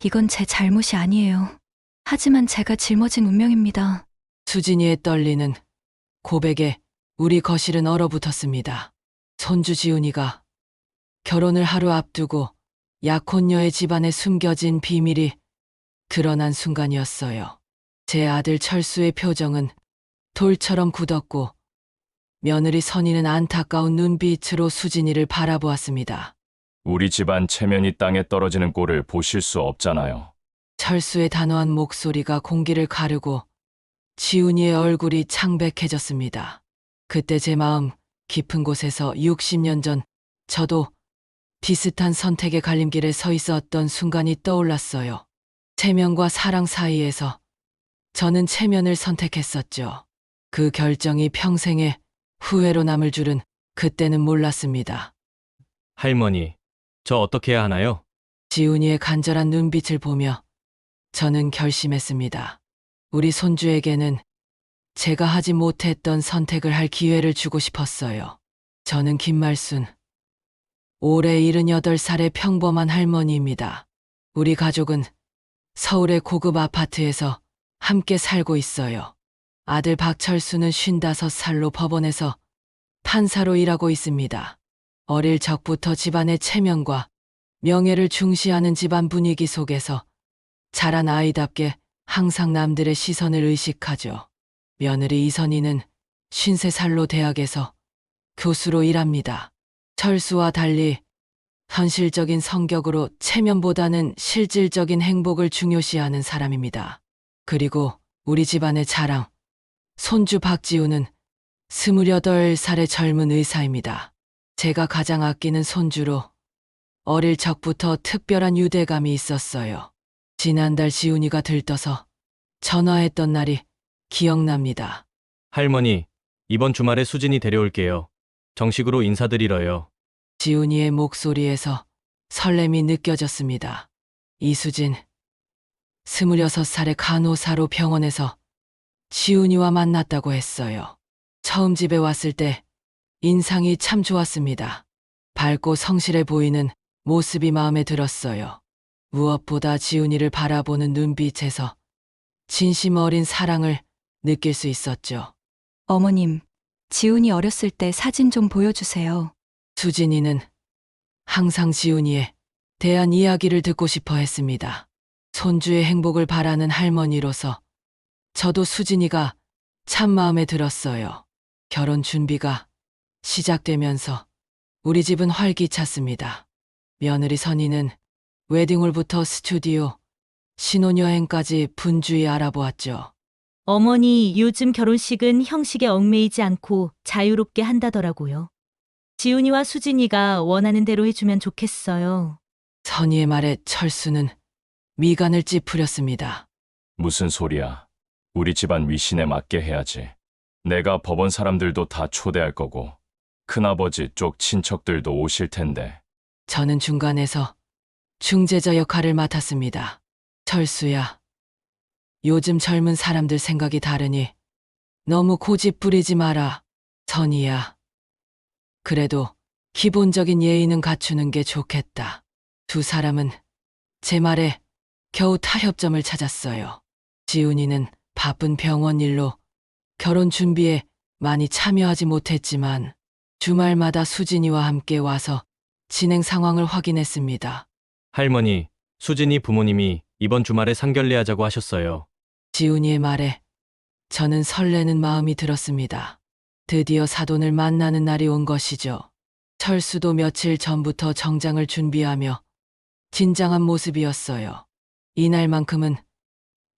이건 제 잘못이 아니에요. 하지만 제가 짊어진 운명입니다. 수진이의 떨리는 고백에 우리 거실은 얼어붙었습니다. 손주 지훈이가 결혼을 하루 앞두고 약혼녀의 집안에 숨겨진 비밀이 드러난 순간이었어요. 제 아들 철수의 표정은 돌처럼 굳었고 며느리 선희는 안타까운 눈빛으로 수진이를 바라보았습니다. 우리 집안 체면이 땅에 떨어지는 꼴을 보실 수 없잖아요. 철수의 단호한 목소리가 공기를 가르고 지훈이의 얼굴이 창백해졌습니다. 그때 제 마음 깊은 곳에서 60년 전 저도 비슷한 선택의 갈림길에 서 있었던 순간이 떠올랐어요. 체면과 사랑 사이에서 저는 체면을 선택했었죠. 그 결정이 평생의 후회로 남을 줄은 그때는 몰랐습니다. 할머니, 저 어떻게 해야 하나요? 지훈이의 간절한 눈빛을 보며 저는 결심했습니다. 우리 손주에게는 제가 하지 못했던 선택을 할 기회를 주고 싶었어요. 저는 김말순, 올해 78살의 평범한 할머니입니다. 우리 가족은 서울의 고급 아파트에서 함께 살고 있어요. 아들 박철수는 55살로 법원에서 판사로 일하고 있습니다. 어릴 적부터 집안의 체면과 명예를 중시하는 집안 분위기 속에서 자란 아이답게 항상 남들의 시선을 의식하죠. 며느리 이선희는 53살로 대학에서 교수로 일합니다. 철수와 달리 현실적인 성격으로 체면보다는 실질적인 행복을 중요시하는 사람입니다. 그리고 우리 집안의 자랑, 손주 박지우는 28살의 젊은 의사입니다. 제가 가장 아끼는 손주로 어릴 적부터 특별한 유대감이 있었어요. 지난달 지훈이가 들떠서 전화했던 날이 기억납니다. 할머니, 이번 주말에 수진이 데려올게요. 정식으로 인사드리러요. 지훈이의 목소리에서 설렘이 느껴졌습니다. 이수진, 26살의 간호사로 병원에서 지훈이와 만났다고 했어요. 처음 집에 왔을 때 인상이 참 좋았습니다. 밝고 성실해 보이는 모습이 마음에 들었어요. 무엇보다 지훈이를 바라보는 눈빛에서 진심 어린 사랑을 느낄 수 있었죠. 어머님, 지훈이 어렸을 때 사진 좀 보여주세요. 수진이는 항상 지훈이에 대한 이야기를 듣고 싶어 했습니다. 손주의 행복을 바라는 할머니로서 저도 수진이가 참 마음에 들었어요. 결혼 준비가 시작되면서 우리 집은 활기찼습니다. 며느리 선희는 웨딩홀부터 스튜디오, 신혼여행까지 분주히 알아보았죠. 어머니, 요즘 결혼식은 형식에 얽매이지 않고 자유롭게 한다더라고요. 지훈이와 수진이가 원하는 대로 해주면 좋겠어요. 선희의 말에 철수는 미간을 찌푸렸습니다. 무슨 소리야. 우리 집안 위신에 맞게 해야지. 내가 법원 사람들도 다 초대할 거고 큰아버지 쪽 친척들도 오실 텐데. 저는 중간에서 중재자 역할을 맡았습니다. 철수야, 요즘 젊은 사람들 생각이 다르니 너무 고집 부리지 마라. 선희야, 그래도 기본적인 예의는 갖추는 게 좋겠다. 두 사람은 제 말에 겨우 타협점을 찾았어요. 지훈이는 바쁜 병원 일로 결혼 준비에 많이 참여하지 못했지만 주말마다 수진이와 함께 와서 진행 상황을 확인했습니다. 할머니, 수진이 부모님이 이번 주말에 상견례하자고 하셨어요. 지훈이의 말에 저는 설레는 마음이 들었습니다. 드디어 사돈을 만나는 날이 온 것이죠. 철수도 며칠 전부터 정장을 준비하며 긴장한 모습이었어요. 이날만큼은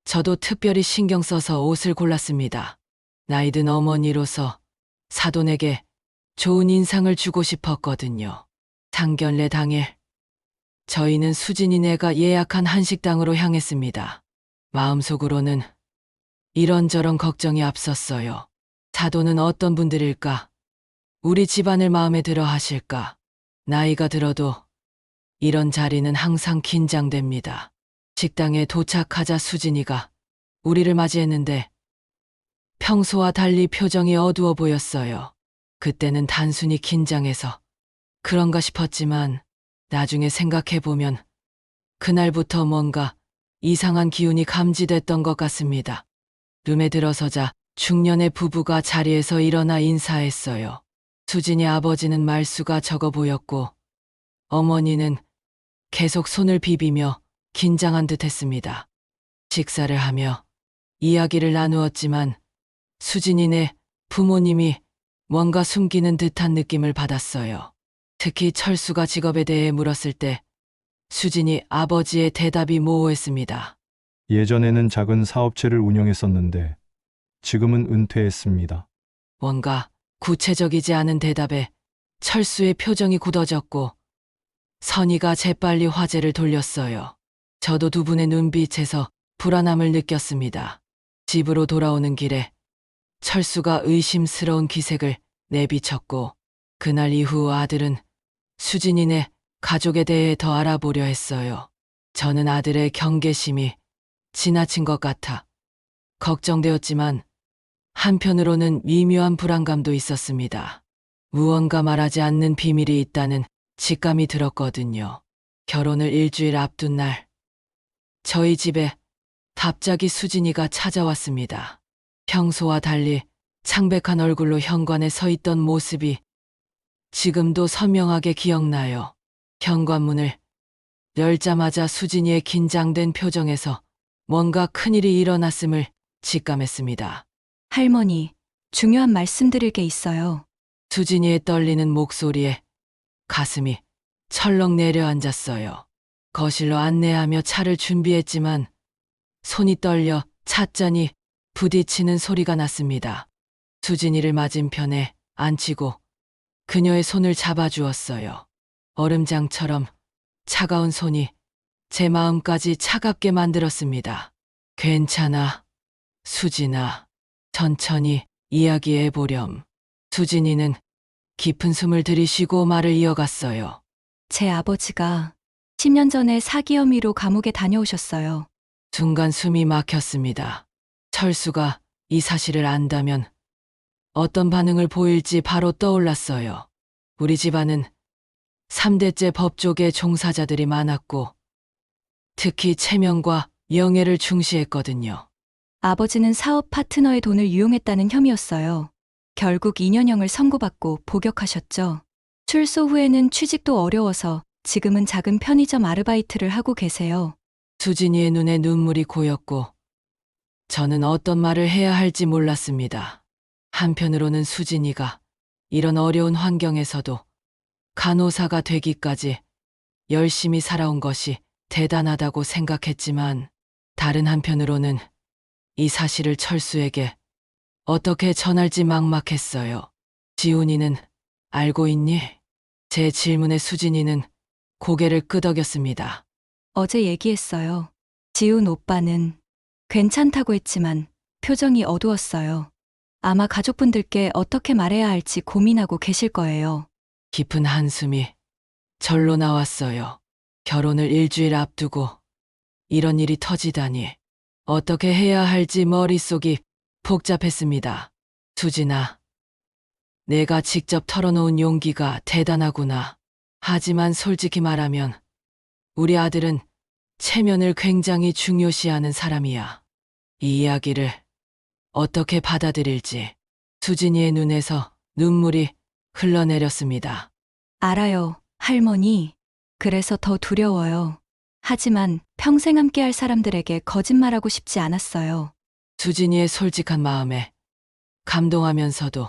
저도 특별히 신경 써서 옷을 골랐습니다. 나이든 어머니로서 사돈에게 좋은 인상을 주고 싶었거든요. 상견례 당일 저희는 수진이네가 예약한 한식당으로 향했습니다. 마음속으로는 이런저런 걱정이 앞섰어요. 사돈은 어떤 분들일까? 우리 집안을 마음에 들어 하실까? 나이가 들어도 이런 자리는 항상 긴장됩니다. 식당에 도착하자 수진이가 우리를 맞이했는데 평소와 달리 표정이 어두워 보였어요. 그때는 단순히 긴장해서 그런가 싶었지만 나중에 생각해보면 그날부터 뭔가 이상한 기운이 감지됐던 것 같습니다. 룸에 들어서자 중년의 부부가 자리에서 일어나 인사했어요. 수진이 아버지는 말수가 적어 보였고 어머니는 계속 손을 비비며 긴장한 듯 했습니다. 식사를 하며 이야기를 나누었지만 수진이네 부모님이 뭔가 숨기는 듯한 느낌을 받았어요. 특히 철수가 직업에 대해 물었을 때 수진이 아버지의 대답이 모호했습니다. 예전에는 작은 사업체를 운영했었는데 지금은 은퇴했습니다. 뭔가 구체적이지 않은 대답에 철수의 표정이 굳어졌고 선희가 재빨리 화제를 돌렸어요. 저도 두 분의 눈빛에서 불안함을 느꼈습니다. 집으로 돌아오는 길에 철수가 의심스러운 기색을 내비쳤고 그날 이후 아들은 수진이네 가족에 대해 더 알아보려 했어요. 저는 아들의 경계심이 지나친 것 같아 걱정되었지만 한편으로는 미묘한 불안감도 있었습니다. 무언가 말하지 않는 비밀이 있다는 직감이 들었거든요. 결혼을 일주일 앞둔 날 저희 집에 갑자기 수진이가 찾아왔습니다. 평소와 달리 창백한 얼굴로 현관에 서 있던 모습이 지금도 선명하게 기억나요. 현관문을 열자마자 수진이의 긴장된 표정에서 뭔가 큰일이 일어났음을 직감했습니다. 할머니, 중요한 말씀드릴 게 있어요. 수진이의 떨리는 목소리에 가슴이 철렁 내려앉았어요. 거실로 안내하며 차를 준비했지만 손이 떨려 찻잔이 부딪히는 소리가 났습니다. 수진이를 맞은편에 앉히고 그녀의 손을 잡아주었어요. 얼음장처럼 차가운 손이 제 마음까지 차갑게 만들었습니다. 괜찮아, 수진아. 천천히 이야기해보렴. 수진이는 깊은 숨을 들이쉬고 말을 이어갔어요. 제 아버지가 10년 전에 사기 혐의로 감옥에 다녀오셨어요. 순간 숨이 막혔습니다. 철수가 이 사실을 안다면 어떤 반응을 보일지 바로 떠올랐어요. 우리 집안은 3대째 법조계 종사자들이 많았고 특히 체면과 명예를 중시했거든요. 아버지는 사업 파트너의 돈을 유용했다는 혐의였어요. 결국 2년형을 선고받고 복역하셨죠. 출소 후에는 취직도 어려워서 지금은 작은 편의점 아르바이트를 하고 계세요. 수진이의 눈에 눈물이 고였고 저는 어떤 말을 해야 할지 몰랐습니다. 한편으로는 수진이가 이런 어려운 환경에서도 간호사가 되기까지 열심히 살아온 것이 대단하다고 생각했지만 다른 한편으로는 이 사실을 철수에게 어떻게 전할지 막막했어요. 지훈이는 알고 있니? 제 질문에 수진이는 고개를 끄덕였습니다. 어제 얘기했어요. 지훈 오빠는 괜찮다고 했지만 표정이 어두웠어요. 아마 가족분들께 어떻게 말해야 할지 고민하고 계실 거예요. 깊은 한숨이 절로 나왔어요. 결혼을 일주일 앞두고 이런 일이 터지다니 어떻게 해야 할지 머릿속이 복잡했습니다. 수진아, 내가 직접 털어놓은 용기가 대단하구나. 하지만 솔직히 말하면 우리 아들은 체면을 굉장히 중요시하는 사람이야. 이 이야기를 어떻게 받아들일지 수진이의 눈에서 눈물이 흘러내렸습니다. 알아요, 할머니. 그래서 더 두려워요. 하지만 평생 함께할 사람들에게 거짓말하고 싶지 않았어요. 수진이의 솔직한 마음에 감동하면서도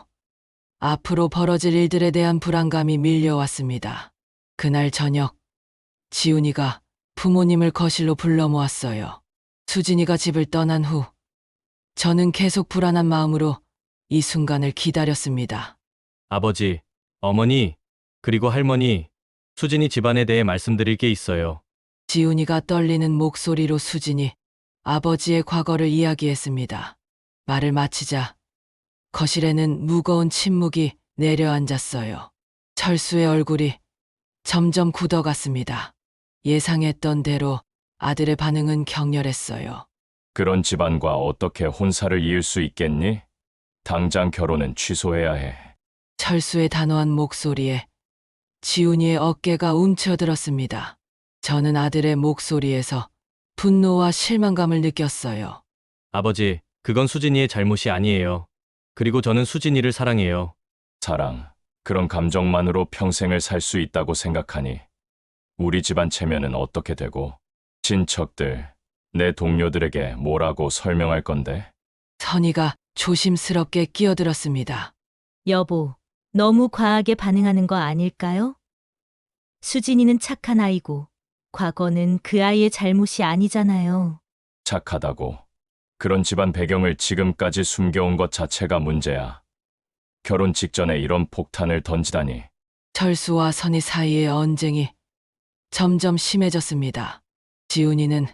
앞으로 벌어질 일들에 대한 불안감이 밀려왔습니다. 그날 저녁 지훈이가 부모님을 거실로 불러 모았어요. 수진이가 집을 떠난 후 저는 계속 불안한 마음으로 이 순간을 기다렸습니다. 아버지, 어머니, 그리고 할머니, 수진이 집안에 대해 말씀드릴 게 있어요. 지훈이가 떨리는 목소리로 수진이 아버지의 과거를 이야기했습니다. 말을 마치자 거실에는 무거운 침묵이 내려앉았어요. 철수의 얼굴이 점점 굳어갔습니다. 예상했던 대로 아들의 반응은 격렬했어요. 그런 집안과 어떻게 혼사를 이을 수 있겠니? 당장 결혼은 취소해야 해. 철수의 단호한 목소리에 지훈이의 어깨가 움츠러들었습니다. 저는 아들의 목소리에서 분노와 실망감을 느꼈어요. 아버지, 그건 수진이의 잘못이 아니에요. 그리고 저는 수진이를 사랑해요. 사랑, 그런 감정만으로 평생을 살 수 있다고 생각하니 우리 집안 체면은 어떻게 되고 친척들, 내 동료들에게 뭐라고 설명할 건데? 선희가 조심스럽게 끼어들었습니다. 여보, 너무 과하게 반응하는 거 아닐까요? 수진이는 착한 아이고, 과거는 그 아이의 잘못이 아니잖아요. 착하다고. 그런 집안 배경을 지금까지 숨겨온 것 자체가 문제야. 결혼 직전에 이런 폭탄을 던지다니. 철수와 선희 사이의 언쟁이 점점 심해졌습니다. 지훈이는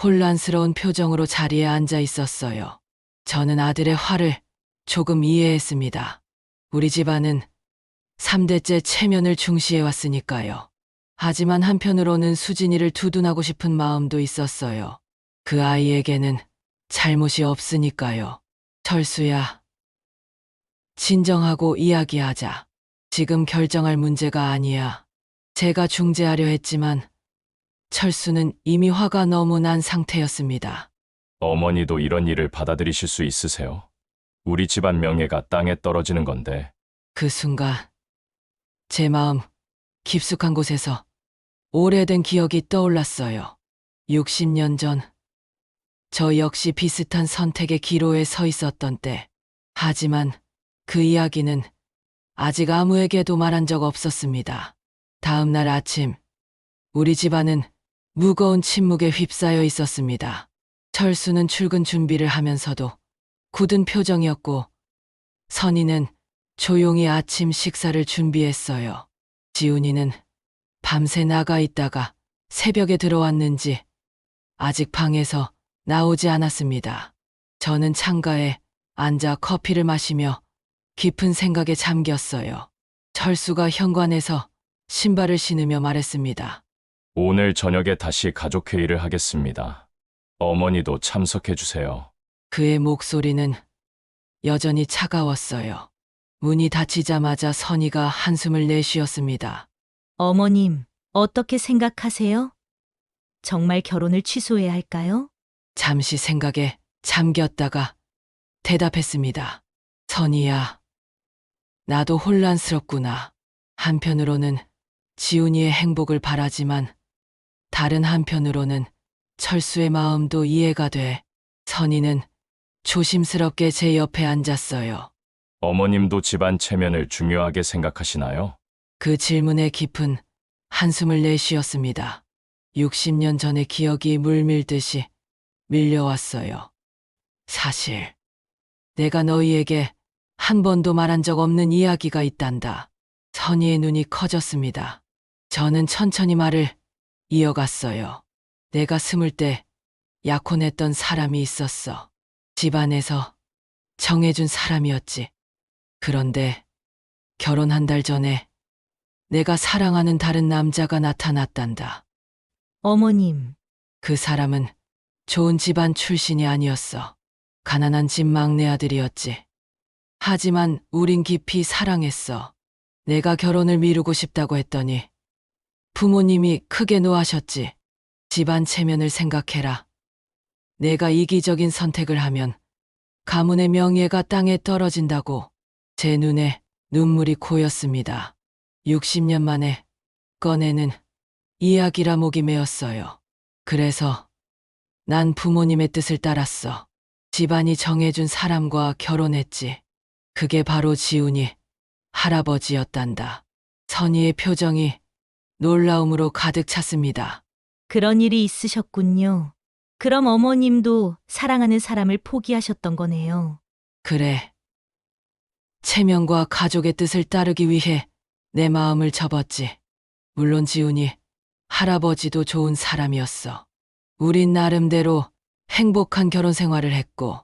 혼란스러운 표정으로 자리에 앉아 있었어요. 저는 아들의 화를 조금 이해했습니다. 우리 집안은 3대째 체면을 중시해왔으니까요. 하지만 한편으로는 수진이를 두둔하고 싶은 마음도 있었어요. 그 아이에게는 잘못이 없으니까요. 철수야, 진정하고 이야기하자. 지금 결정할 문제가 아니야. 제가 중재하려 했지만 철수는 이미 화가 너무 난 상태였습니다. 어머니도 이런 일을 받아들이실 수 있으세요? 우리 집안 명예가 땅에 떨어지는 건데. 그 순간 제 마음 깊숙한 곳에서 오래된 기억이 떠올랐어요. 60년 전 저 역시 비슷한 선택의 기로에 서 있었던 때. 하지만 그 이야기는 아직 아무에게도 말한 적 없었습니다. 다음 날 아침 우리 집안은 무거운 침묵에 휩싸여 있었습니다. 철수는 출근 준비를 하면서도 굳은 표정이었고 선희는 조용히 아침 식사를 준비했어요. 지훈이는 밤새 나가 있다가 새벽에 들어왔는지 아직 방에서 나오지 않았습니다. 저는 창가에 앉아 커피를 마시며 깊은 생각에 잠겼어요. 철수가 현관에서 신발을 신으며 말했습니다. 오늘 저녁에 다시 가족회의를 하겠습니다. 어머니도 참석해 주세요. 그의 목소리는 여전히 차가웠어요. 문이 닫히자마자 선희가 한숨을 내쉬었습니다. 어머님, 어떻게 생각하세요? 정말 결혼을 취소해야 할까요? 잠시 생각에 잠겼다가 대답했습니다. 선희야, 나도 혼란스럽구나. 한편으로는 지훈이의 행복을 바라지만 다른 한편으로는 철수의 마음도 이해가 돼. 선희는 조심스럽게 제 옆에 앉았어요. 어머님도 집안 체면을 중요하게 생각하시나요? 그 질문에 깊은 한숨을 내쉬었습니다. 60년 전의 기억이 물밀듯이 밀려왔어요. 사실 내가 너희에게 한 번도 말한 적 없는 이야기가 있단다. 선희의 눈이 커졌습니다. 저는 천천히 말을 이어갔어요. 내가 20때 약혼했던 사람이 있었어. 집안에서 정해준 사람이었지. 그런데 결혼 한 달 전에 내가 사랑하는 다른 남자가 나타났단다. 어머님, 그 사람은 좋은 집안 출신이 아니었어. 가난한 집 막내 아들이었지. 하지만 우린 깊이 사랑했어. 내가 결혼을 미루고 싶다고 했더니 부모님이 크게 노하셨지. 집안 체면을 생각해라. 내가 이기적인 선택을 하면 가문의 명예가 땅에 떨어진다고. 제 눈에 눈물이 고였습니다. 60년 만에 꺼내는 이야기라 목이 메었어요. 그래서 난 부모님의 뜻을 따랐어. 집안이 정해준 사람과 결혼했지. 그게 바로 지훈이 할아버지였단다. 선희의 표정이 놀라움으로 가득 찼습니다. 그런 일이 있으셨군요. 그럼 어머님도 사랑하는 사람을 포기하셨던 거네요. 그래. 체면과 가족의 뜻을 따르기 위해 내 마음을 접었지. 물론 지훈이 할아버지도 좋은 사람이었어. 우린 나름대로 행복한 결혼 생활을 했고,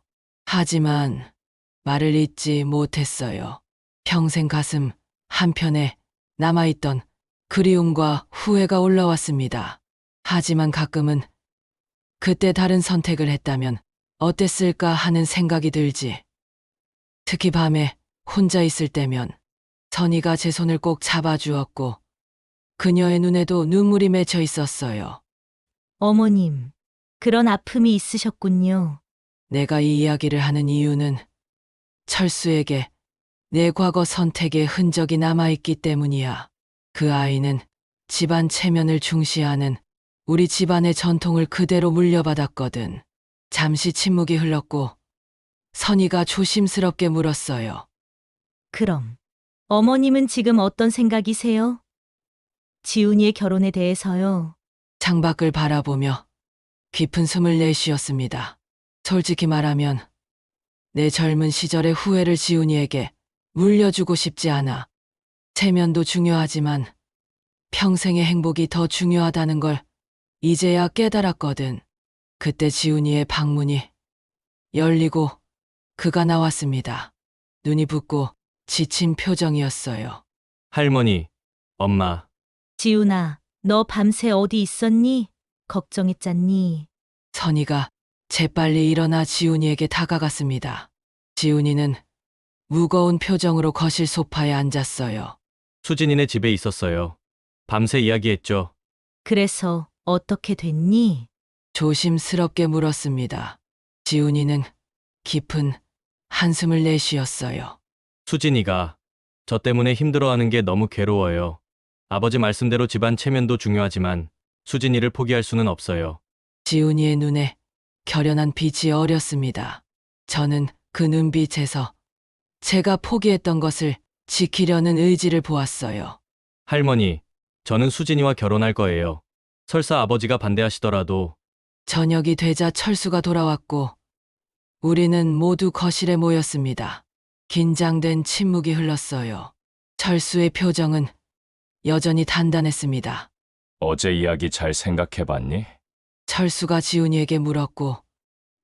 하지만 말을 잇지 못했어요. 평생 가슴 한편에 남아있던 그리움과 후회가 올라왔습니다. 하지만 가끔은 그때 다른 선택을 했다면 어땠을까 하는 생각이 들지. 특히 밤에 혼자 있을 때면 선희가 제 손을 꼭 잡아주었고 그녀의 눈에도 눈물이 맺혀 있었어요. 어머님, 그런 아픔이 있으셨군요. 내가 이 이야기를 하는 이유는 철수에게 내 과거 선택의 흔적이 남아있기 때문이야. 그 아이는 집안 체면을 중시하는 우리 집안의 전통을 그대로 물려받았거든. 잠시 침묵이 흘렀고 선희가 조심스럽게 물었어요. 그럼, 어머님은 지금 어떤 생각이세요? 지훈이의 결혼에 대해서요. 창밖을 바라보며 깊은 숨을 내쉬었습니다. 솔직히 말하면 내 젊은 시절의 후회를 지훈이에게 물려주고 싶지 않아. 체면도 중요하지만 평생의 행복이 더 중요하다는 걸 이제야 깨달았거든. 그때 지훈이의 방문이 열리고 그가 나왔습니다. 눈이 붓고 지친 표정이었어요. 할머니, 엄마, 지훈아, 너 밤새 어디 있었니? 걱정했잖니? 선희가 재빨리 일어나 지훈이에게 다가갔습니다. 지훈이는 무거운 표정으로 거실 소파에 앉았어요. 수진이네 집에 있었어요. 밤새 이야기했죠. 그래서 어떻게 됐니? 조심스럽게 물었습니다. 지훈이는 깊은 한숨을 내쉬었어요. 수진이가 저 때문에 힘들어하는 게 너무 괴로워요. 아버지 말씀대로 집안 체면도 중요하지만 수진이를 포기할 수는 없어요. 지훈이의 눈에 결연한 빛이 어렸습니다. 저는 그 눈빛에서 제가 포기했던 것을 지키려는 의지를 보았어요. 할머니, 저는 수진이와 결혼할 거예요. 설사 아버지가 반대하시더라도 저녁이 되자 철수가 돌아왔고 우리는 모두 거실에 모였습니다. 긴장된 침묵이 흘렀어요. 철수의 표정은 여전히 단단했습니다. 어제 이야기 잘 생각해봤니? 철수가 지훈이에게 물었고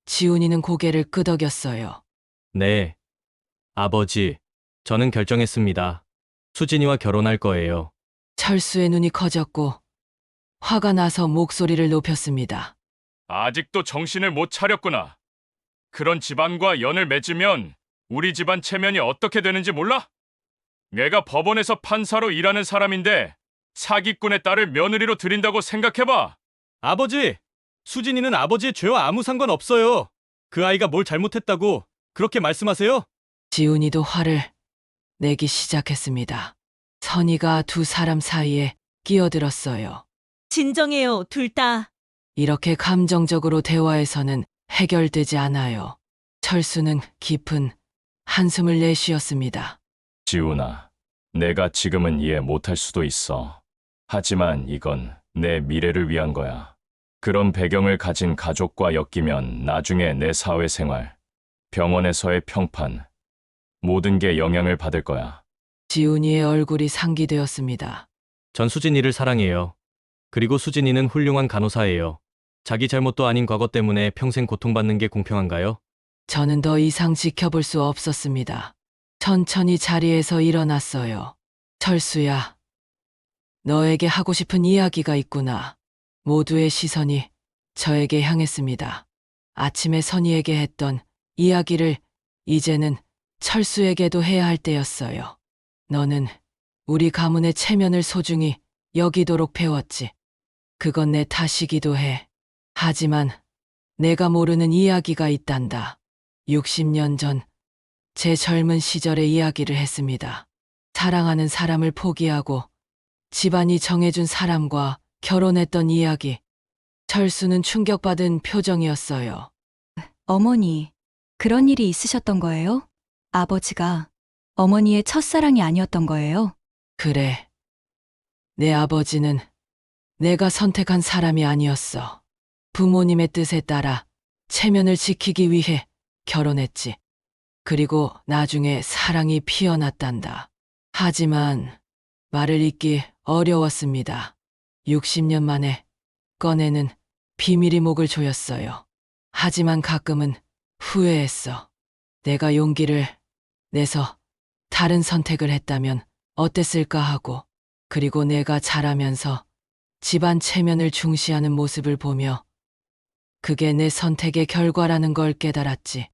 지훈이는 고개를 끄덕였어요. 네, 아버지, 저는 결정했습니다. 수진이와 결혼할 거예요. 철수의 눈이 커졌고 화가 나서 목소리를 높였습니다. 아직도 정신을 못 차렸구나. 그런 집안과 연을 맺으면 우리 집안 체면이 어떻게 되는지 몰라? 내가 법원에서 판사로 일하는 사람인데 사기꾼의 딸을 며느리로 들인다고 생각해봐. 아버지! 수진이는 아버지의 죄와 아무 상관 없어요. 그 아이가 뭘 잘못했다고 그렇게 말씀하세요? 지훈이도 화를 내기 시작했습니다. 선희가 두 사람 사이에 끼어들었어요. 진정해요, 둘 다. 이렇게 감정적으로 대화해서는 해결되지 않아요. 철수는 깊은 한숨을 내쉬었습니다. 지훈아, 내가 지금은 이해 못할 수도 있어. 하지만 이건 내 미래를 위한 거야. 그런 배경을 가진 가족과 엮이면 나중에 내 사회생활, 병원에서의 평판, 모든 게 영향을 받을 거야. 지훈이의 얼굴이 상기되었습니다. 전 수진이를 사랑해요. 그리고 수진이는 훌륭한 간호사예요. 자기 잘못도 아닌 과거 때문에 평생 고통받는 게 공평한가요? 저는 더 이상 지켜볼 수 없었습니다. 천천히 자리에서 일어났어요. 철수야, 너에게 하고 싶은 이야기가 있구나. 모두의 시선이 저에게 향했습니다. 아침에 선희에게 했던 이야기를 이제는 철수에게도 해야 할 때였어요. 너는 우리 가문의 체면을 소중히 여기도록 배웠지. 그건 내 탓이기도 해. 하지만 내가 모르는 이야기가 있단다. 60년 전 제 젊은 시절의 이야기를 했습니다. 사랑하는 사람을 포기하고 집안이 정해준 사람과 결혼했던 이야기. 철수는 충격받은 표정이었어요. 어머니, 그런 일이 있으셨던 거예요? 아버지가 어머니의 첫사랑이 아니었던 거예요? 그래. 내 아버지는 내가 선택한 사람이 아니었어. 부모님의 뜻에 따라 체면을 지키기 위해 결혼했지. 그리고 나중에 사랑이 피어났단다. 하지만 말을 잇기 어려웠습니다. 60년 만에 꺼내는 비밀이 목을 조였어요. 하지만 가끔은 후회했어. 내가 용기를 내서 다른 선택을 했다면 어땠을까 하고, 그리고 내가 자라면서 집안 체면을 중시하는 모습을 보며 그게 내 선택의 결과라는 걸 깨달았지.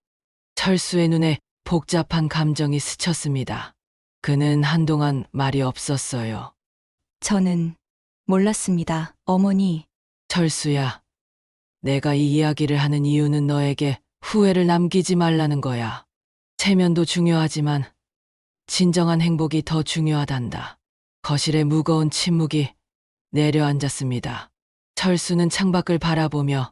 철수의 눈에 복잡한 감정이 스쳤습니다. 그는 한동안 말이 없었어요. 저는 몰랐습니다, 어머니. 철수야, 내가 이 이야기를 하는 이유는 너에게 후회를 남기지 말라는 거야. 체면도 중요하지만 진정한 행복이 더 중요하단다. 거실에 무거운 침묵이 내려앉았습니다. 철수는 창밖을 바라보며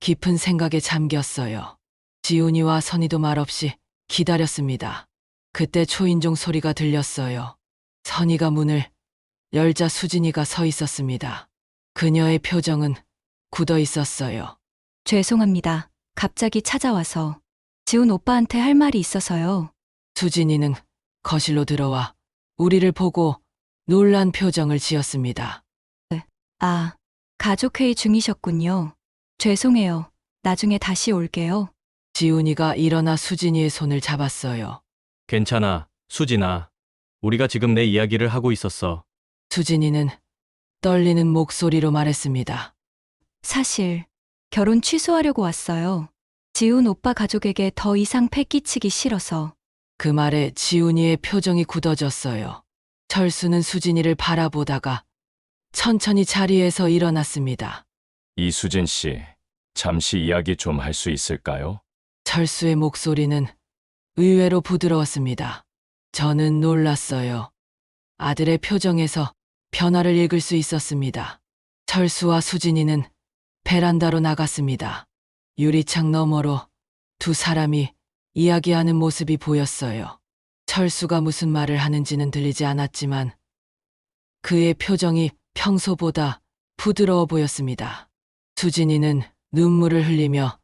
깊은 생각에 잠겼어요. 지훈이와 선희도 말없이 기다렸습니다. 그때 초인종 소리가 들렸어요. 선희가 문을 열자 수진이가 서 있었습니다. 그녀의 표정은 굳어 있었어요. 죄송합니다. 갑자기 찾아와서. 지훈 오빠한테 할 말이 있어서요. 수진이는 거실로 들어와 우리를 보고 놀란 표정을 지었습니다. 아, 가족회의 중이셨군요. 죄송해요. 나중에 다시 올게요. 지훈이가 일어나 수진이의 손을 잡았어요. 괜찮아, 수진아. 우리가 지금 내 이야기를 하고 있었어. 수진이는 떨리는 목소리로 말했습니다. 사실, 결혼 취소하려고 왔어요. 지훈 오빠 가족에게 더 이상 패 끼치기 싫어서. 그 말에 지훈이의 표정이 굳어졌어요. 철수는 수진이를 바라보다가 천천히 자리에서 일어났습니다. 이수진 씨, 잠시 이야기 좀 할 수 있을까요? 철수의 목소리는 의외로 부드러웠습니다. 저는 놀랐어요. 아들의 표정에서 변화를 읽을 수 있었습니다. 철수와 수진이는 베란다로 나갔습니다. 유리창 너머로 두 사람이 이야기하는 모습이 보였어요. 철수가 무슨 말을 하는지는 들리지 않았지만 그의 표정이 평소보다 부드러워 보였습니다. 수진이는 눈물을 흘리며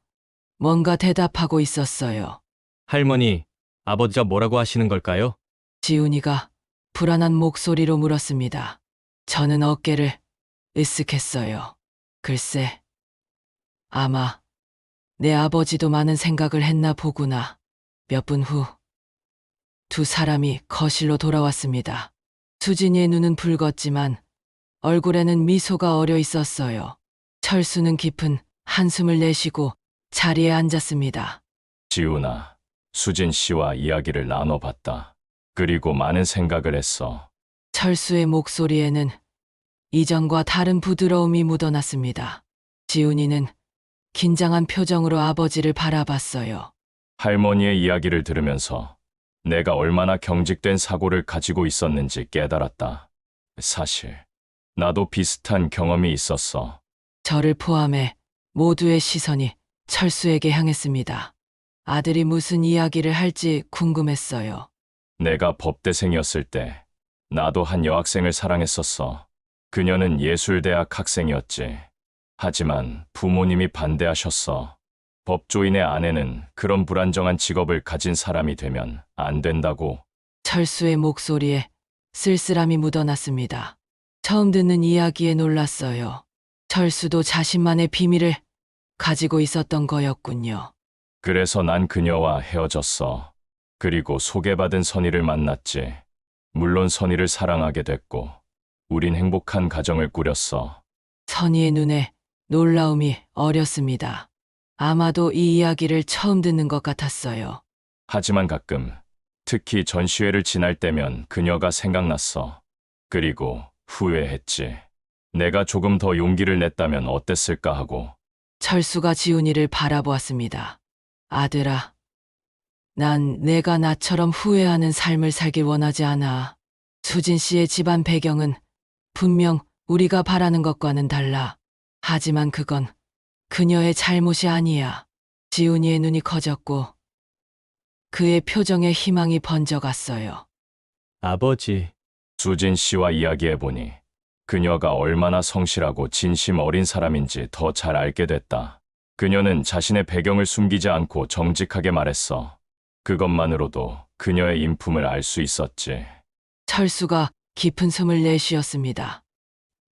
뭔가 대답하고 있었어요. 할머니, 아버지가 뭐라고 하시는 걸까요? 지훈이가 불안한 목소리로 물었습니다. 저는 어깨를 으쓱했어요. 글쎄, 아마 내 아버지도 많은 생각을 했나 보구나. 몇 분 후, 두 사람이 거실로 돌아왔습니다. 수진이의 눈은 붉었지만 얼굴에는 미소가 어려 있었어요. 철수는 깊은 한숨을 내쉬고 자리에 앉았습니다. 지훈아, 수진 씨와 이야기를 나눠봤다. 그리고 많은 생각을 했어. 철수의 목소리에는 이전과 다른 부드러움이 묻어났습니다. 지훈이는 긴장한 표정으로 아버지를 바라봤어요. 할머니의 이야기를 들으면서 내가 얼마나 경직된 사고를 가지고 있었는지 깨달았다. 사실, 나도 비슷한 경험이 있었어. 저를 포함해 모두의 시선이 철수에게 향했습니다. 아들이 무슨 이야기를 할지 궁금했어요. 내가 법대생이었을 때 나도 한 여학생을 사랑했었어. 그녀는 예술대학 학생이었지. 하지만 부모님이 반대하셨어. 법조인의 아내는 그런 불안정한 직업을 가진 사람이 되면 안 된다고. 철수의 목소리에 쓸쓸함이 묻어났습니다. 처음 듣는 이야기에 놀랐어요. 철수도 자신만의 비밀을 가지고 있었던 거였군요. 그래서 난 그녀와 헤어졌어. 그리고 소개받은 선희를 만났지. 물론 선희를 사랑하게 됐고, 우린 행복한 가정을 꾸렸어. 선희의 눈에 놀라움이 어렸습니다. 아마도 이 이야기를 처음 듣는 것 같았어요. 하지만 가끔, 특히 전시회를 지날 때면 그녀가 생각났어. 그리고 후회했지. 내가 조금 더 용기를 냈다면 어땠을까 하고. 철수가 지훈이를 바라보았습니다. 아들아, 난 내가 나처럼 후회하는 삶을 살길 원하지 않아. 수진 씨의 집안 배경은 분명 우리가 바라는 것과는 달라. 하지만 그건 그녀의 잘못이 아니야. 지훈이의 눈이 커졌고 그의 표정에 희망이 번져갔어요. 아버지, 수진 씨와 이야기해보니 그녀가 얼마나 성실하고 진심 어린 사람인지 더 잘 알게 됐다. 그녀는 자신의 배경을 숨기지 않고 정직하게 말했어. 그것만으로도 그녀의 인품을 알 수 있었지. 철수가 깊은 숨을 내쉬었습니다.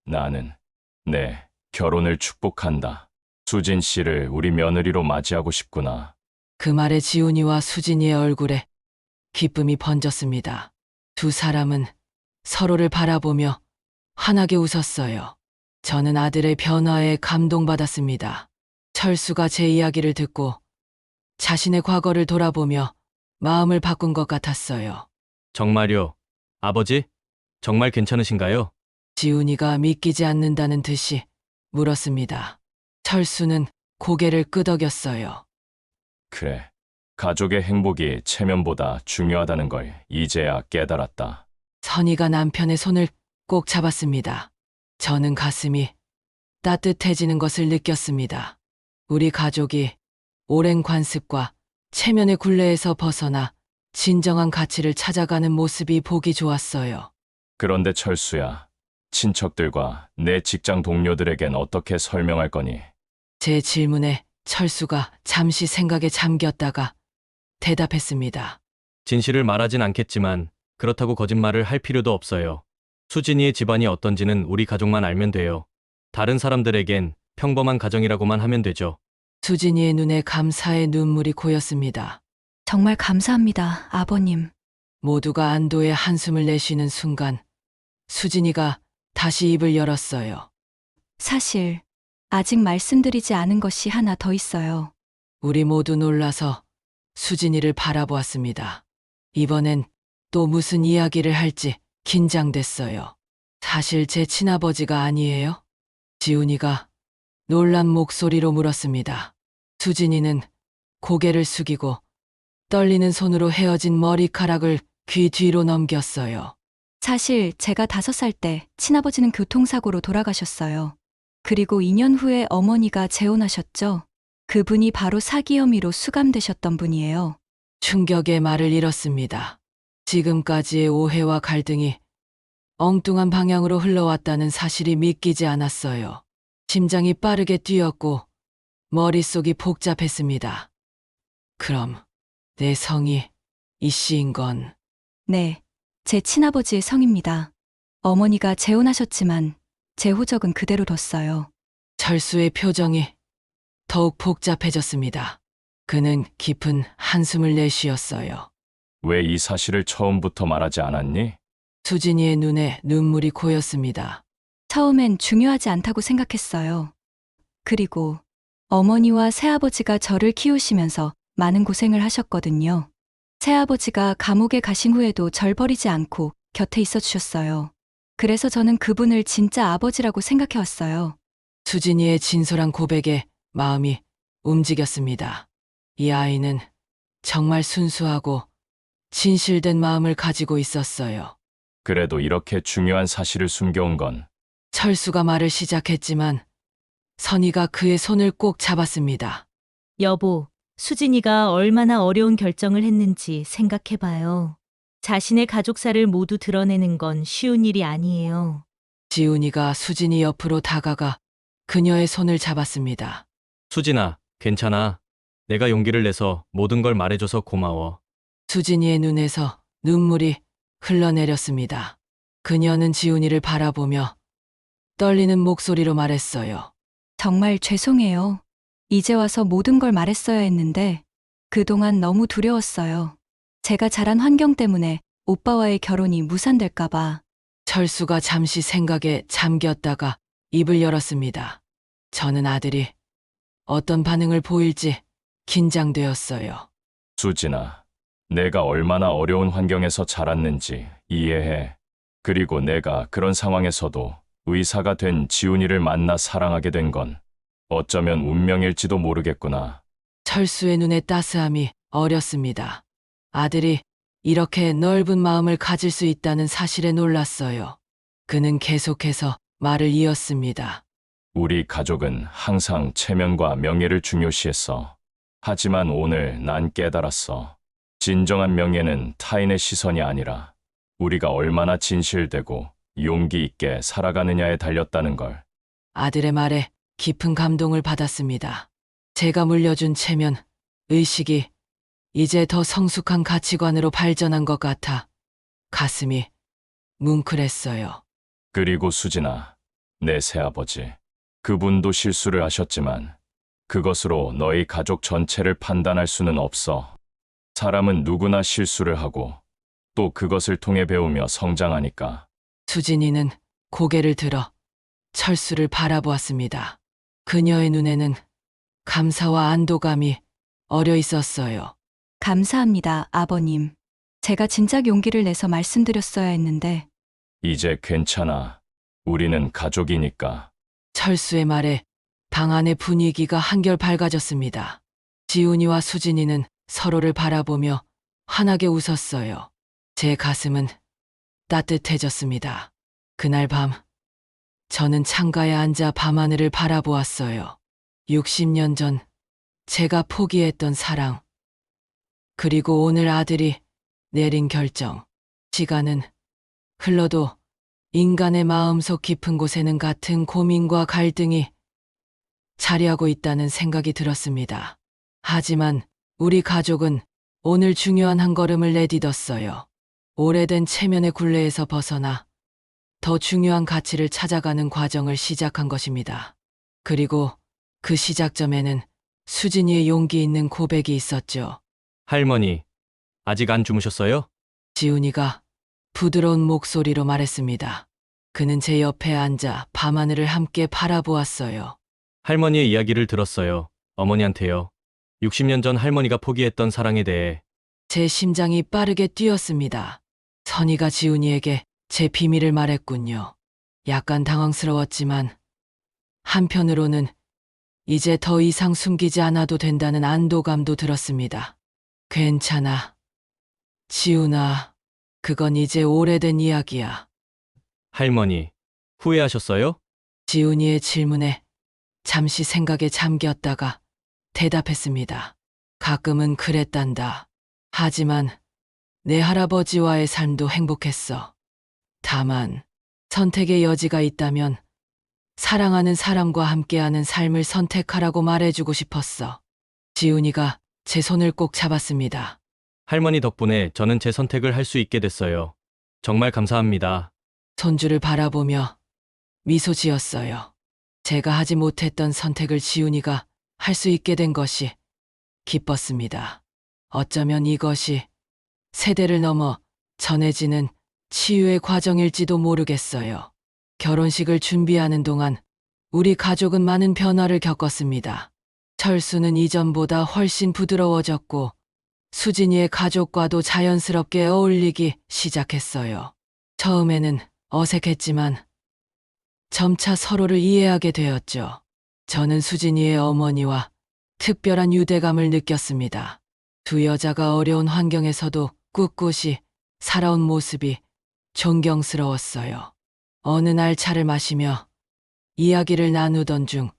나는 내 결혼을 축복한다. 수진 씨를 우리 며느리로 맞이하고 싶구나. 그 말에 지훈이와 수진이의 얼굴에 기쁨이 번졌습니다. 두 사람은 서로를 바라보며 환하게 웃었어요. 저는 아들의 변화에 감동받았습니다. 철수가 제 이야기를 듣고 자신의 과거를 돌아보며 마음을 바꾼 것 같았어요. 정말요. 아버지, 정말 괜찮으신가요? 지훈이가 믿기지 않는다는 듯이 물었습니다. 철수는 고개를 끄덕였어요. 그래. 가족의 행복이 체면보다 중요하다는 걸 이제야 깨달았다. 선희가 남편의 손을 꼭 잡았습니다. 저는 가슴이 따뜻해지는 것을 느꼈습니다. 우리 가족이 오랜 관습과 체면의 굴레에서 벗어나 진정한 가치를 찾아가는 모습이 보기 좋았어요. 그런데 철수야, 친척들과 내 직장 동료들에겐 어떻게 설명할 거니? 제 질문에 철수가 잠시 생각에 잠겼다가 대답했습니다. 진실을 말하진 않겠지만 그렇다고 거짓말을 할 필요도 없어요. 수진이의 집안이 어떤지는 우리 가족만 알면 돼요. 다른 사람들에겐 평범한 가정이라고만 하면 되죠. 수진이의 눈에 감사의 눈물이 고였습니다. 정말 감사합니다, 아버님. 모두가 안도의 한숨을 내쉬는 순간 수진이가 다시 입을 열었어요. 사실 아직 말씀드리지 않은 것이 하나 더 있어요. 우리 모두 놀라서 수진이를 바라보았습니다. 이번엔 또 무슨 이야기를 할지 긴장됐어요. 사실 제 친아버지가 아니에요? 지훈이가 놀란 목소리로 물었습니다. 수진이는 고개를 숙이고 떨리는 손으로 헤어진 머리카락을 귀 뒤로 넘겼어요. 사실 제가 5살 때 친아버지는 교통사고로 돌아가셨어요. 그리고 2년 후에 어머니가 재혼하셨죠. 그분이 바로 사기 혐의로 수감되셨던 분이에요. 충격의 말을 잃었습니다. 지금까지의 오해와 갈등이 엉뚱한 방향으로 흘러왔다는 사실이 믿기지 않았어요. 심장이 빠르게 뛰었고 머릿속이 복잡했습니다. 그럼 내 성이 이 씨인 건 네, 제 친아버지의 성입니다. 어머니가 재혼하셨지만 제 호적은 그대로 뒀어요. 철수의 표정이 더욱 복잡해졌습니다. 그는 깊은 한숨을 내쉬었어요. 왜 이 사실을 처음부터 말하지 않았니? 수진이의 눈에 눈물이 고였습니다. 처음엔 중요하지 않다고 생각했어요. 그리고 어머니와 새아버지가 저를 키우시면서 많은 고생을 하셨거든요. 새아버지가 감옥에 가신 후에도 절 버리지 않고 곁에 있어 주셨어요. 그래서 저는 그분을 진짜 아버지라고 생각해왔어요. 수진이의 진솔한 고백에 마음이 움직였습니다. 이 아이는 정말 순수하고 진실된 마음을 가지고 있었어요. 그래도 이렇게 중요한 사실을 숨겨온 건 철수가 말을 시작했지만 선희가 그의 손을 꼭 잡았습니다. 여보, 수진이가 얼마나 어려운 결정을 했는지 생각해봐요. 자신의 가족사를 모두 드러내는 건 쉬운 일이 아니에요. 지훈이가 수진이 옆으로 다가가 그녀의 손을 잡았습니다. 수진아, 괜찮아. 내가 용기를 내서 모든 걸 말해줘서 고마워. 수진이의 눈에서 눈물이 흘러내렸습니다. 그녀는 지훈이를 바라보며 떨리는 목소리로 말했어요. 정말 죄송해요. 이제 와서 모든 걸 말했어야 했는데 그동안 너무 두려웠어요. 제가 자란 환경 때문에 오빠와의 결혼이 무산될까봐. 철수가 잠시 생각에 잠겼다가 입을 열었습니다. 저는 아들이 어떤 반응을 보일지 긴장되었어요. 수진아, 내가 얼마나 어려운 환경에서 자랐는지 이해해. 그리고 내가 그런 상황에서도 의사가 된 지훈이를 만나 사랑하게 된 건 어쩌면 운명일지도 모르겠구나. 철수의 눈에 따스함이 어렸습니다. 아들이 이렇게 넓은 마음을 가질 수 있다는 사실에 놀랐어요. 그는 계속해서 말을 이었습니다. 우리 가족은 항상 체면과 명예를 중요시했어. 하지만 오늘 난 깨달았어. 진정한 명예는 타인의 시선이 아니라 우리가 얼마나 진실되고 용기 있게 살아가느냐에 달렸다는 걸. 아들의 말에 깊은 감동을 받았습니다. 제가 물려준 체면, 의식이 이제 더 성숙한 가치관으로 발전한 것 같아 가슴이 뭉클했어요. 그리고 수진아, 내 새아버지. 그분도 실수를 하셨지만 그것으로 너희 가족 전체를 판단할 수는 없어. 사람은 누구나 실수를 하고 또 그것을 통해 배우며 성장하니까. 수진이는 고개를 들어 철수를 바라보았습니다. 그녀의 눈에는 감사와 안도감이 어려 있었어요. 감사합니다, 아버님. 제가 진작 용기를 내서 말씀드렸어야 했는데 이제 괜찮아. 우리는 가족이니까. 철수의 말에 방 안의 분위기가 한결 밝아졌습니다. 지훈이와 수진이는 서로를 바라보며 환하게 웃었어요. 제 가슴은 따뜻해졌습니다. 그날 밤, 저는 창가에 앉아 밤하늘을 바라보았어요. 60년 전 제가 포기했던 사랑, 그리고 오늘 아들이 내린 결정. 시간은 흘러도 인간의 마음속 깊은 곳에는 같은 고민과 갈등이 자리하고 있다는 생각이 들었습니다. 하지만 우리 가족은 오늘 중요한 한 걸음을 내딛었어요. 오래된 체면의 굴레에서 벗어나 더 중요한 가치를 찾아가는 과정을 시작한 것입니다. 그리고 그 시작점에는 수진이의 용기 있는 고백이 있었죠. 할머니, 아직 안 주무셨어요? 지훈이가 부드러운 목소리로 말했습니다. 그는 제 옆에 앉아 밤하늘을 함께 바라보았어요. 할머니의 이야기를 들었어요. 어머니한테요. 60년 전 할머니가 포기했던 사랑에 대해. 제 심장이 빠르게 뛰었습니다. 선이가 지훈이에게 제 비밀을 말했군요. 약간 당황스러웠지만 한편으로는 이제 더 이상 숨기지 않아도 된다는 안도감도 들었습니다. 괜찮아. 지훈아, 그건 이제 오래된 이야기야. 할머니, 후회하셨어요? 지훈이의 질문에 잠시 생각에 잠겼다가 대답했습니다. 가끔은 그랬단다. 하지만 내 할아버지와의 삶도 행복했어. 다만 선택의 여지가 있다면 사랑하는 사람과 함께하는 삶을 선택하라고 말해주고 싶었어. 지훈이가 제 손을 꼭 잡았습니다. 할머니 덕분에 저는 제 선택을 할 수 있게 됐어요. 정말 감사합니다. 손주를 바라보며 미소 지었어요. 제가 하지 못했던 선택을 지훈이가 할 수 있게 된 것이 기뻤습니다. 어쩌면 이것이 세대를 넘어 전해지는 치유의 과정일지도 모르겠어요. 결혼식을 준비하는 동안 우리 가족은 많은 변화를 겪었습니다. 철수는 이전보다 훨씬 부드러워졌고 수진이의 가족과도 자연스럽게 어울리기 시작했어요. 처음에는 어색했지만 점차 서로를 이해하게 되었죠. 저는 수진이의 어머니와 특별한 유대감을 느꼈습니다. 두 여자가 어려운 환경에서도 꿋꿋이 살아온 모습이 존경스러웠어요. 어느 날 차를 마시며 이야기를 나누던 중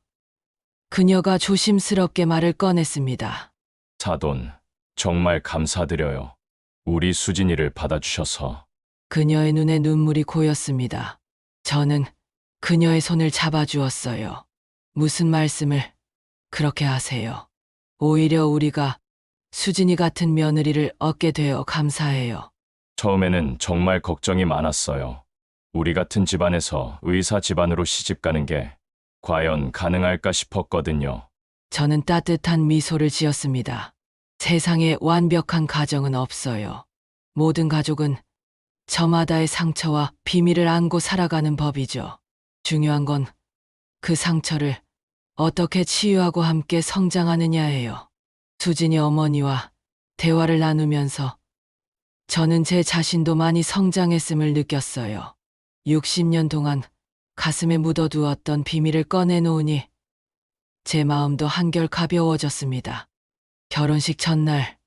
그녀가 조심스럽게 말을 꺼냈습니다. 사돈, 정말 감사드려요. 우리 수진이를 받아주셔서. 그녀의 눈에 눈물이 고였습니다. 저는 그녀의 손을 잡아주었어요. 무슨 말씀을 그렇게 하세요? 오히려 우리가 수진이 같은 며느리를 얻게 되어 감사해요. 처음에는 정말 걱정이 많았어요. 우리 같은 집안에서 의사 집안으로 시집 가는 게 과연 가능할까 싶었거든요. 저는 따뜻한 미소를 지었습니다. 세상에 완벽한 가정은 없어요. 모든 가족은 저마다의 상처와 비밀을 안고 살아가는 법이죠. 중요한 건 그 상처를 어떻게 치유하고 함께 성장하느냐예요. 수진이 어머니와 대화를 나누면서 저는 제 자신도 많이 성장했음을 느꼈어요. 60년 동안 가슴에 묻어두었던 비밀을 꺼내놓으니 제 마음도 한결 가벼워졌습니다. 결혼식 전날,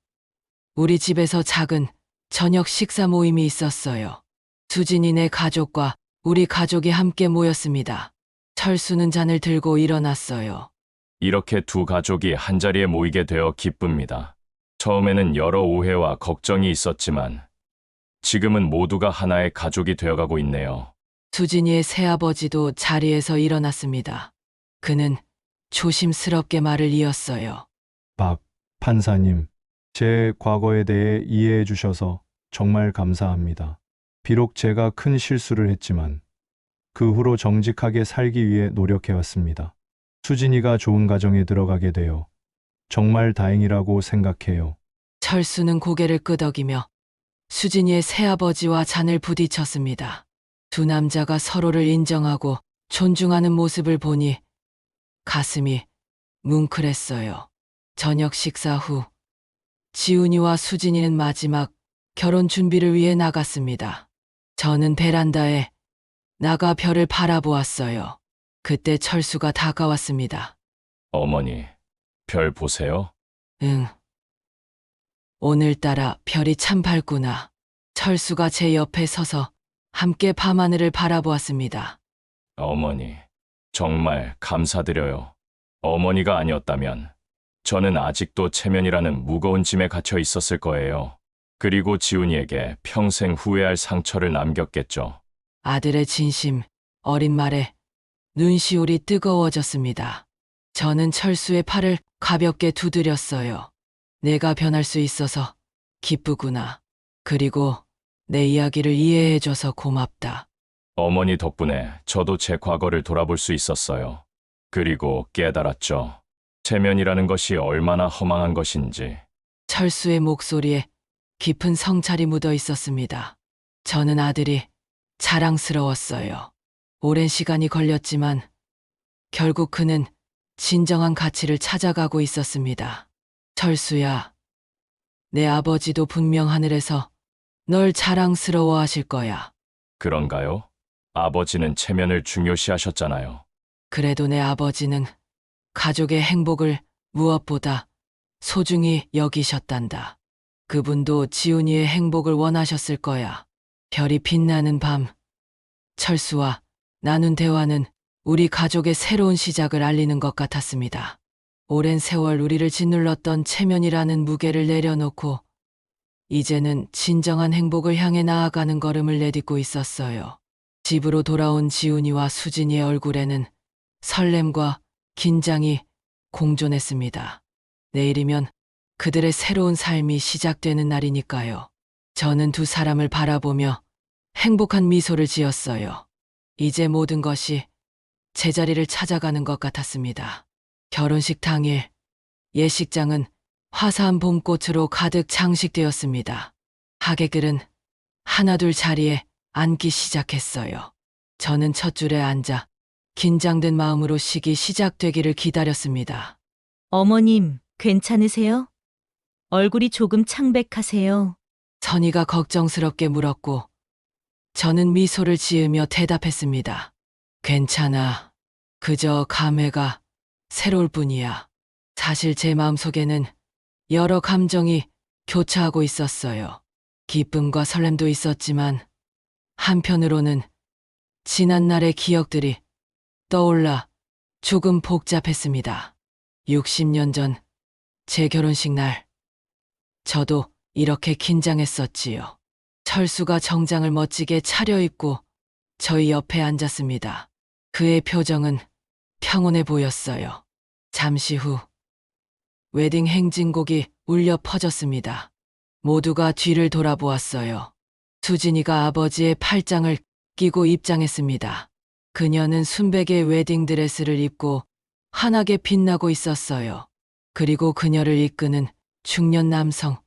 우리 집에서 작은 저녁 식사 모임이 있었어요. 수진이네 가족과 우리 가족이 함께 모였습니다. 철수는 잔을 들고 일어났어요. 이렇게 두 가족이 한자리에 모이게 되어 기쁩니다. 처음에는 여러 오해와 걱정이 있었지만 지금은 모두가 하나의 가족이 되어가고 있네요. 수진이의 새아버지도 자리에서 일어났습니다. 그는 조심스럽게 말을 이었어요. 박 판사님, 제 과거에 대해 이해해 주셔서 정말 감사합니다. 비록 제가 큰 실수를 했지만 그 후로 정직하게 살기 위해 노력해왔습니다. 수진이가 좋은 가정에 들어가게 되어 정말 다행이라고 생각해요. 철수는 고개를 끄덕이며 수진이의 새아버지와 잔을 부딪혔습니다. 두 남자가 서로를 인정하고 존중하는 모습을 보니 가슴이 뭉클했어요. 저녁 식사 후 지훈이와 수진이는 마지막 결혼 준비를 위해 나갔습니다. 저는 베란다에 나가 별을 바라보았어요. 그때 철수가 다가왔습니다. 어머니, 별 보세요? 응. 오늘따라 별이 참 밝구나. 철수가 제 옆에 서서 함께 밤하늘을 바라보았습니다. 어머니, 정말 감사드려요. 어머니가 아니었다면 저는 아직도 체면이라는 무거운 짐에 갇혀 있었을 거예요. 그리고 지훈이에게 평생 후회할 상처를 남겼겠죠. 아들의 진심, 어린 말에 눈시울이 뜨거워졌습니다. 저는 철수의 팔을 가볍게 두드렸어요. 내가 변할 수 있어서 기쁘구나. 그리고 내 이야기를 이해해줘서 고맙다. 어머니 덕분에 저도 제 과거를 돌아볼 수 있었어요. 그리고 깨달았죠. 체면이라는 것이 얼마나 허망한 것인지. 철수의 목소리에 깊은 성찰이 묻어 있었습니다. 저는 아들이 자랑스러웠어요. 오랜 시간이 걸렸지만 결국 그는 진정한 가치를 찾아가고 있었습니다. 철수야, 내 아버지도 분명 하늘에서 널 자랑스러워 하실 거야. 그런가요? 아버지는 체면을 중요시하셨잖아요. 그래도 내 아버지는 가족의 행복을 무엇보다 소중히 여기셨단다. 그분도 지훈이의 행복을 원하셨을 거야. 별이 빛나는 밤, 철수와 나눈 대화는 우리 가족의 새로운 시작을 알리는 것 같았습니다. 오랜 세월 우리를 짓눌렀던 체면이라는 무게를 내려놓고 이제는 진정한 행복을 향해 나아가는 걸음을 내딛고 있었어요. 집으로 돌아온 지훈이와 수진이의 얼굴에는 설렘과 긴장이 공존했습니다. 내일이면 그들의 새로운 삶이 시작되는 날이니까요. 저는 두 사람을 바라보며 행복한 미소를 지었어요. 이제 모든 것이 제자리를 찾아가는 것 같았습니다. 결혼식 당일, 예식장은 화사한 봄꽃으로 가득 장식되었습니다. 하객들은 하나둘 자리에 앉기 시작했어요. 저는 첫 줄에 앉아 긴장된 마음으로 식이 시작되기를 기다렸습니다. 어머님, 괜찮으세요? 얼굴이 조금 창백하세요. 선희가 걱정스럽게 물었고 저는 미소를 지으며 대답했습니다. 괜찮아. 그저 감회가 새로울 뿐이야. 사실 제 마음속에는 여러 감정이 교차하고 있었어요. 기쁨과 설렘도 있었지만 한편으로는 지난날의 기억들이 떠올라 조금 복잡했습니다. 60년 전 제 결혼식 날, 저도 이렇게 긴장했었지요. 철수가 정장을 멋지게 차려입고 저희 옆에 앉았습니다. 그의 표정은 평온해 보였어요. 잠시 후 웨딩 행진곡이 울려 퍼졌습니다. 모두가 뒤를 돌아보았어요. 수진이가 아버지의 팔짱을 끼고 입장했습니다. 그녀는 순백의 웨딩 드레스를 입고 환하게 빛나고 있었어요. 그리고 그녀를 이끄는 중년 남성,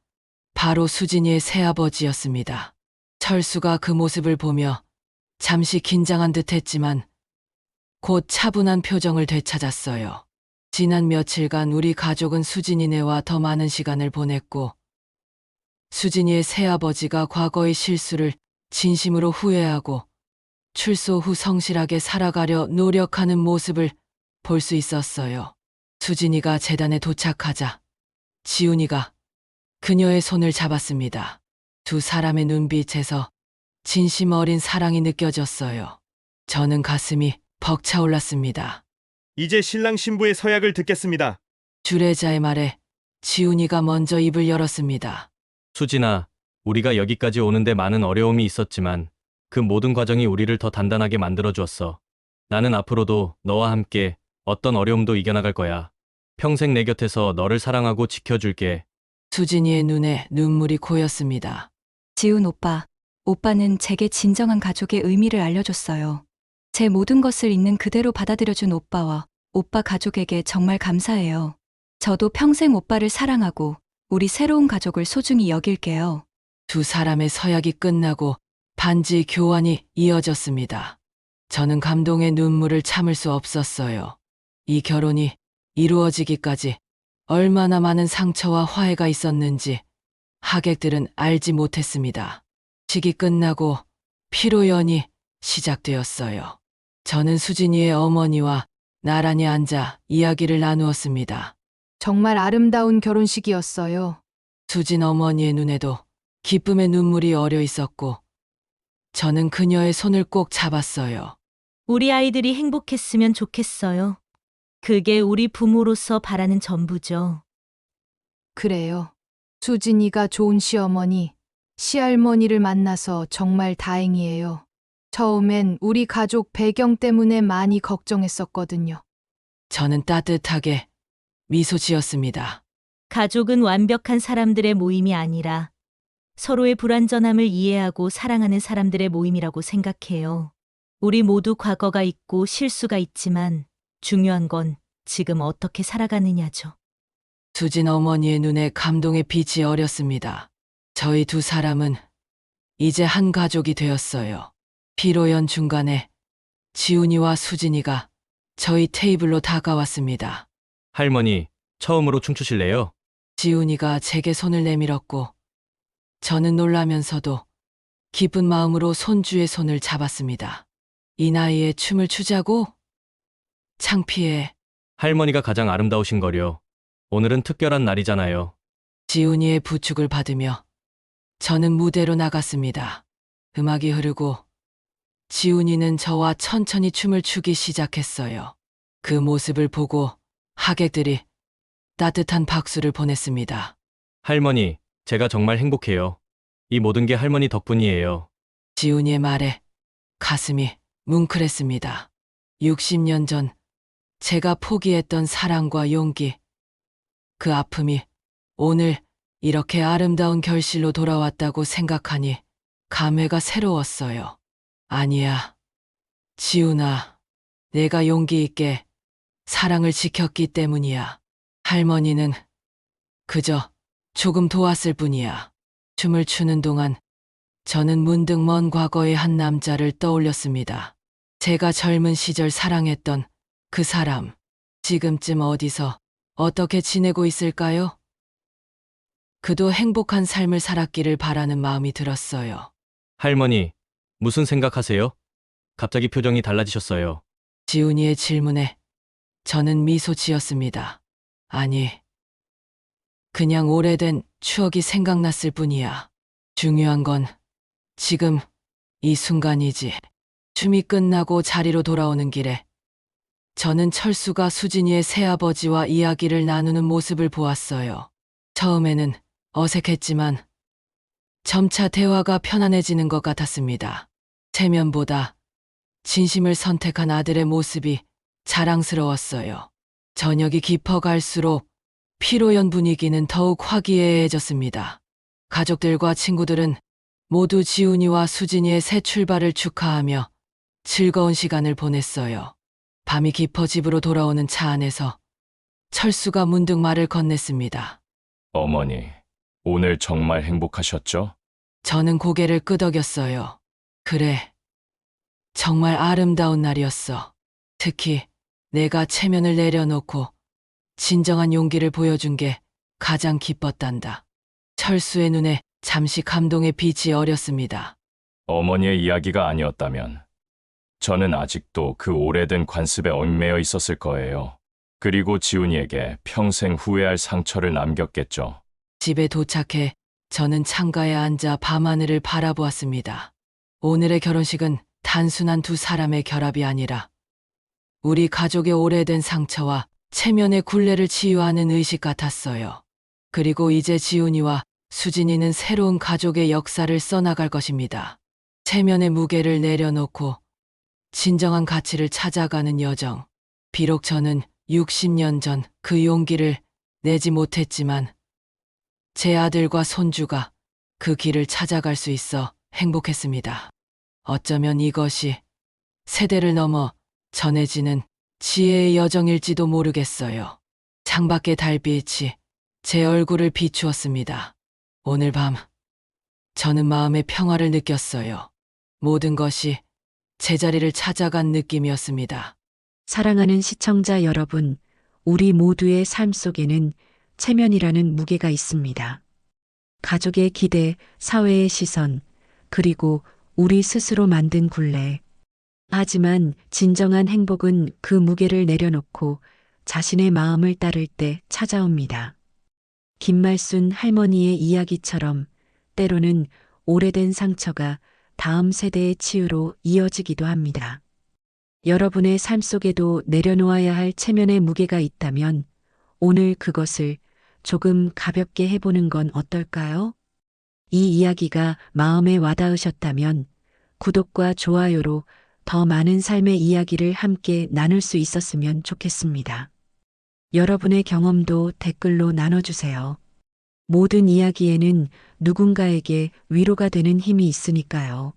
바로 수진이의 새아버지였습니다. 철수가 그 모습을 보며 잠시 긴장한 듯 했지만 곧 차분한 표정을 되찾았어요. 지난 며칠간 우리 가족은 수진이네와 더 많은 시간을 보냈고 수진이의 새아버지가 과거의 실수를 진심으로 후회하고 출소 후 성실하게 살아가려 노력하는 모습을 볼 수 있었어요. 수진이가 재단에 도착하자 지훈이가 그녀의 손을 잡았습니다. 두 사람의 눈빛에서 진심 어린 사랑이 느껴졌어요. 저는 가슴이 벅차올랐습니다. 이제 신랑 신부의 서약을 듣겠습니다. 주례자의 말에 지훈이가 먼저 입을 열었습니다. 수진아, 우리가 여기까지 오는데 많은 어려움이 있었지만 그 모든 과정이 우리를 더 단단하게 만들어 주었어. 나는 앞으로도 너와 함께 어떤 어려움도 이겨나갈 거야. 평생 내 곁에서 너를 사랑하고 지켜줄게. 수진이의 눈에 눈물이 고였습니다. 지훈 오빠, 오빠는 제게 진정한 가족의 의미를 알려줬어요. 제 모든 것을 있는 그대로 받아들여준 오빠와 오빠 가족에게 정말 감사해요. 저도 평생 오빠를 사랑하고 우리 새로운 가족을 소중히 여길게요. 두 사람의 서약이 끝나고 반지 교환이 이어졌습니다. 저는 감동의 눈물을 참을 수 없었어요. 이 결혼이 이루어지기까지 얼마나 많은 상처와 화해가 있었는지 하객들은 알지 못했습니다. 식이 끝나고 피로연이 시작되었어요. 저는 수진이의 어머니와 나란히 앉아 이야기를 나누었습니다. 정말 아름다운 결혼식이었어요. 수진 어머니의 눈에도 기쁨의 눈물이 어려 있었고, 저는 그녀의 손을 꼭 잡았어요. 우리 아이들이 행복했으면 좋겠어요. 그게 우리 부모로서 바라는 전부죠. 그래요. 수진이가 좋은 시어머니, 시할머니를 만나서 정말 다행이에요. 처음엔 우리 가족 배경 때문에 많이 걱정했었거든요. 저는 따뜻하게 미소 지었습니다. 가족은 완벽한 사람들의 모임이 아니라 서로의 불완전함을 이해하고 사랑하는 사람들의 모임이라고 생각해요. 우리 모두 과거가 있고 실수가 있지만 중요한 건 지금 어떻게 살아가느냐죠. 수진 어머니의 눈에 감동의 빛이 어렸습니다. 저희 두 사람은 이제 한 가족이 되었어요. 피로연 중간에 지훈이와 수진이가 저희 테이블로 다가왔습니다. 할머니, 처음으로 춤추실래요? 지훈이가 제게 손을 내밀었고, 저는 놀라면서도 기쁜 마음으로 손주의 손을 잡았습니다. 이 나이에 춤을 추자고? 창피해. 할머니가 가장 아름다우신 거려. 오늘은 특별한 날이잖아요. 지훈이의 부축을 받으며 저는 무대로 나갔습니다. 음악이 흐르고 지훈이는 저와 천천히 춤을 추기 시작했어요. 그 모습을 보고 하객들이 따뜻한 박수를 보냈습니다. 할머니, 제가 정말 행복해요. 이 모든 게 할머니 덕분이에요. 지훈이의 말에 가슴이 뭉클했습니다. 60년 전 제가 포기했던 사랑과 용기, 그 아픔이 오늘 이렇게 아름다운 결실로 돌아왔다고 생각하니 감회가 새로웠어요. 아니야, 지훈아, 내가 용기 있게 사랑을 지켰기 때문이야. 할머니는 그저 조금 도왔을 뿐이야. 춤을 추는 동안 저는 문득 먼 과거의 한 남자를 떠올렸습니다. 제가 젊은 시절 사랑했던 그 사람, 지금쯤 어디서 어떻게 지내고 있을까요? 그도 행복한 삶을 살았기를 바라는 마음이 들었어요. 할머니, 무슨 생각하세요? 갑자기 표정이 달라지셨어요. 지훈이의 질문에 저는 미소 지었습니다. 아니, 그냥 오래된 추억이 생각났을 뿐이야. 중요한 건 지금 이 순간이지. 춤이 끝나고 자리로 돌아오는 길에 저는 철수가 수진이의 새아버지와 이야기를 나누는 모습을 보았어요. 처음에는 어색했지만 점차 대화가 편안해지는 것 같았습니다. 체면보다 진심을 선택한 아들의 모습이 자랑스러웠어요. 저녁이 깊어갈수록 피로연 분위기는 더욱 화기애애해졌습니다. 가족들과 친구들은 모두 지훈이와 수진이의 새 출발을 축하하며 즐거운 시간을 보냈어요. 밤이 깊어 집으로 돌아오는 차 안에서 철수가 문득 말을 건넸습니다. 어머니, 오늘 정말 행복하셨죠? 저는 고개를 끄덕였어요. 그래, 정말 아름다운 날이었어. 특히 내가 체면을 내려놓고 진정한 용기를 보여준 게 가장 기뻤단다. 철수의 눈에 잠시 감동의 빛이 어렸습니다. 어머니의 이야기가 아니었다면 저는 아직도 그 오래된 관습에 얽매여 있었을 거예요. 그리고 지훈이에게 평생 후회할 상처를 남겼겠죠. 집에 도착해 저는 창가에 앉아 밤하늘을 바라보았습니다. 오늘의 결혼식은 단순한 두 사람의 결합이 아니라 우리 가족의 오래된 상처와 체면의 굴레를 치유하는 의식 같았어요. 그리고 이제 지훈이와 수진이는 새로운 가족의 역사를 써나갈 것입니다. 체면의 무게를 내려놓고 진정한 가치를 찾아가는 여정. 비록 저는 60년 전 그 용기를 내지 못했지만 제 아들과 손주가 그 길을 찾아갈 수 있어 행복했습니다. 어쩌면 이것이 세대를 넘어 전해지는 지혜의 여정일지도 모르겠어요. 창밖의 달빛이 제 얼굴을 비추었습니다. 오늘 밤 저는 마음의 평화를 느꼈어요. 모든 것이 제자리를 찾아간 느낌이었습니다. 사랑하는 시청자 여러분, 우리 모두의 삶 속에는 체면이라는 무게가 있습니다. 가족의 기대, 사회의 시선, 그리고 우리 스스로 만든 굴레, 하지만 진정한 행복은 그 무게를 내려놓고 자신의 마음을 따를 때 찾아옵니다. 김말순 할머니의 이야기처럼 때로는 오래된 상처가 다음 세대의 치유로 이어지기도 합니다. 여러분의 삶 속에도 내려놓아야 할 체면의 무게가 있다면 오늘 그것을 조금 가볍게 해보는 건 어떨까요? 이 이야기가 마음에 와닿으셨다면 구독과 좋아요로 더 많은 삶의 이야기를 함께 나눌 수 있었으면 좋겠습니다. 여러분의 경험도 댓글로 나눠주세요. 모든 이야기에는 누군가에게 위로가 되는 힘이 있으니까요.